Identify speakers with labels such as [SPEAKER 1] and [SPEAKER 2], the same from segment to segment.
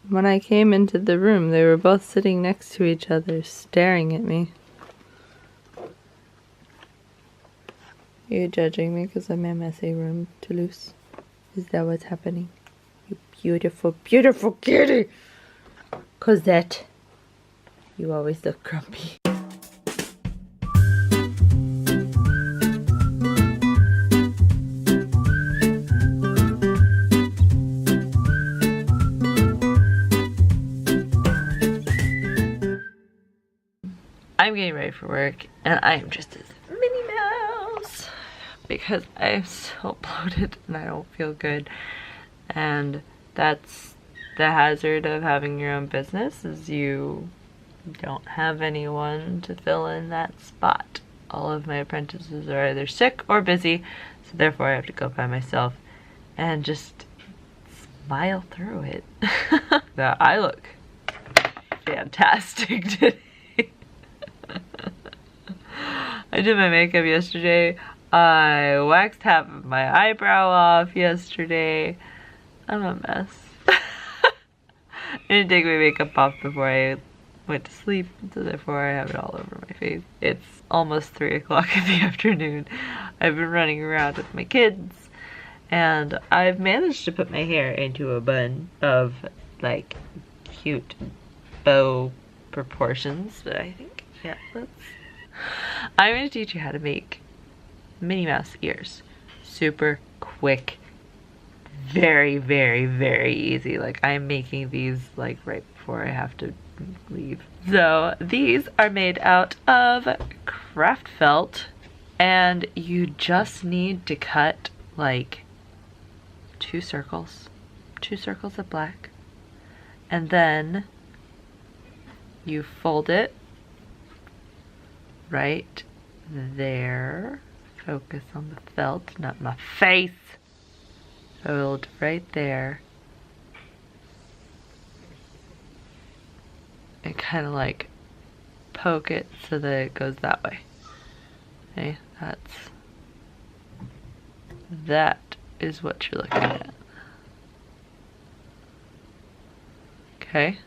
[SPEAKER 1] When I came into the room, they were both sitting next to each other, staring at me. Are you judging me because I'm in a messy room, Toulouse? Is that what's happening? You beautiful, beautiful kitty! Cosette, you always look grumpy. I'm getting ready for work, and I am just as Minnie Mouse because I'm so bloated and I don't feel good. And that's the hazard of having your own business, is you don't have anyone to fill in that spot. All of my apprentices are either sick or busy, so therefore I have to go by myself and just smile through it. Now, I look fantastic today. I did my makeup yesterday. I waxed half of my eyebrow off yesterday. I'm a mess. I didn't take my makeup off before I went to sleep, so therefore I have it all over my face. It's almost 3 o'clock in the afternoon. I've been running around with my kids, and I've managed to put my hair into a bun of like cute bow proportions, but I think, yeah, I'm going to teach you how to make Minnie Mouse ears. Super quick, very, very, very easy. Like, I'm making these like right before I have to leave. So these are made out of craft felt, and you just need to cut like 2 circles of black, and then you fold it right there. Focus on the felt, not my face. Fold right there. And kind of like poke it so that it goes that way. Okay, that is what you're looking at. Okay,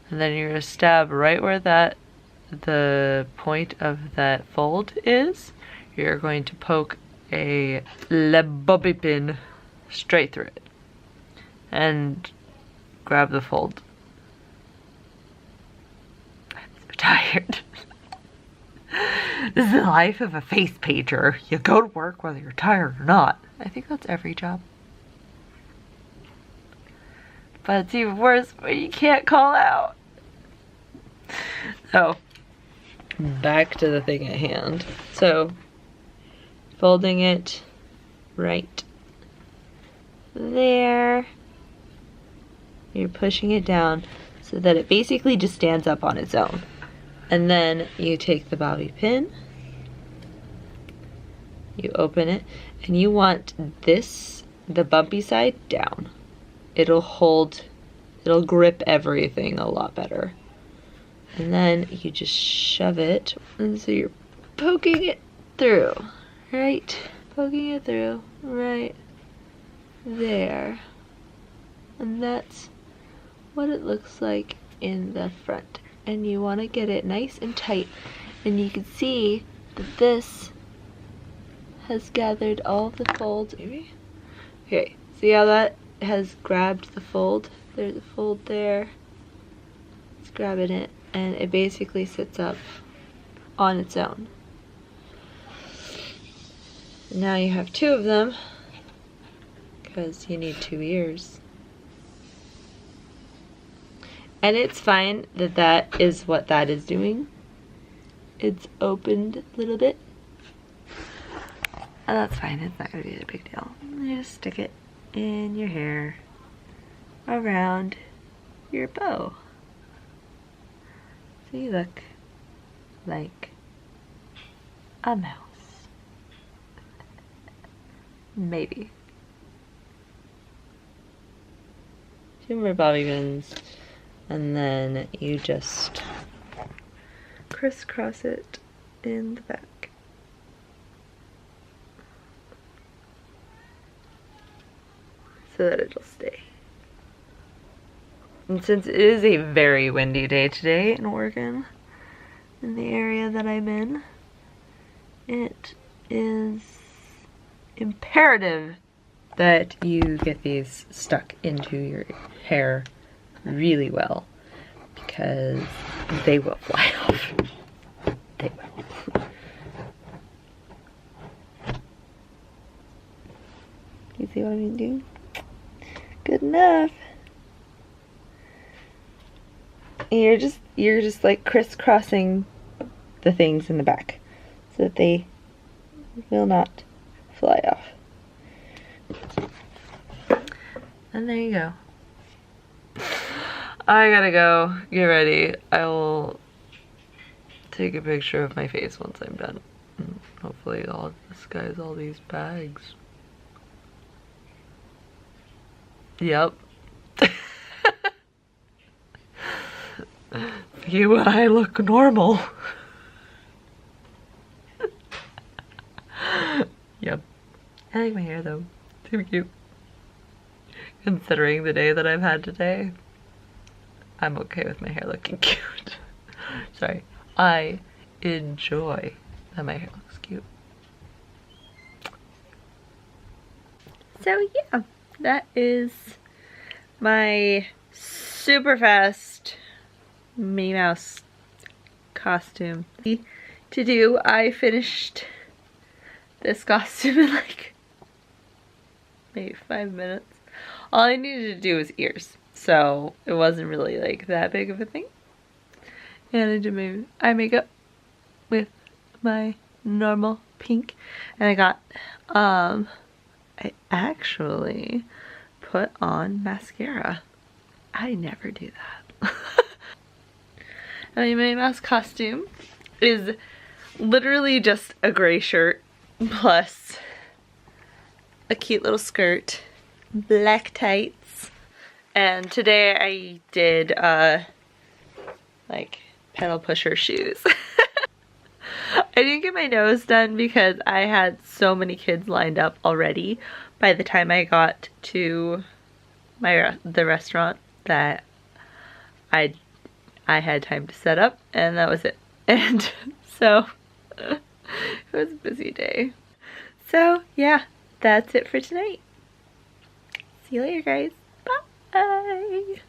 [SPEAKER 1] and then you're gonna stab right where the point of that fold is. You're going to poke a bobby pin straight through it and grab the fold. I'm so tired. This is the life of a face painter. You go to work whether you're tired or not. I think that's every job. But it's even worse when you can't call out. So, back to the thing at hand. So, folding it right there. You're pushing it down so that it basically just stands up on its own. And then you take the bobby pin, you open it, and you want the bumpy side down. It'll grip everything a lot better. And then you just shove it, and so you're poking it through, right? Poking it through, right there. And that's what it looks like in the front. And you want to get it nice and tight. And you can see that this has gathered all the folds. Maybe? Okay, see how that has grabbed the fold? There's a fold there. It's grabbing it, and it basically sits up on its own. Now you have 2 of them, because you need 2 ears. And it's fine that that is what that is doing. It's opened a little bit. And that's fine, it's not going to be a big deal. You just stick it in your hair around your bow. So you look like a mouse. Maybe. 2 more bobby pins, and then you just crisscross it in the back. So that it'll stay. And since it is a very windy day today in Oregon, in the area that I'm in, it is imperative that you get these stuck into your hair really well, because they will fly off. They will. You see what I'm doing? Good enough. And you're just like crisscrossing the things in the back so that they will not fly off. And there you go. I gotta go get ready. I will take a picture of my face once I'm done. And hopefully I'll disguise all these bags. Yep. You and I look normal. Yep. I like my hair though. Too cute. Considering the day that I've had today, I'm okay with my hair looking cute. Sorry. I enjoy that my hair looks cute. So yeah, that is my super fast Minnie Mouse costume to do. I finished this costume in like maybe 5 minutes. All I needed to do was ears, so it wasn't really like that big of a thing. And I did my eye makeup with my normal pink, and I got I actually put on mascara. I never do that. I mean, my mouse costume is literally just a gray shirt plus a cute little skirt, black tights, and today I did like pedal pusher shoes. I didn't get my nose done because I had so many kids lined up already by the time I got to the restaurant that I had time to set up, and that was it. And so it was a busy day. So yeah, that's it for tonight. See you later, guys. Bye.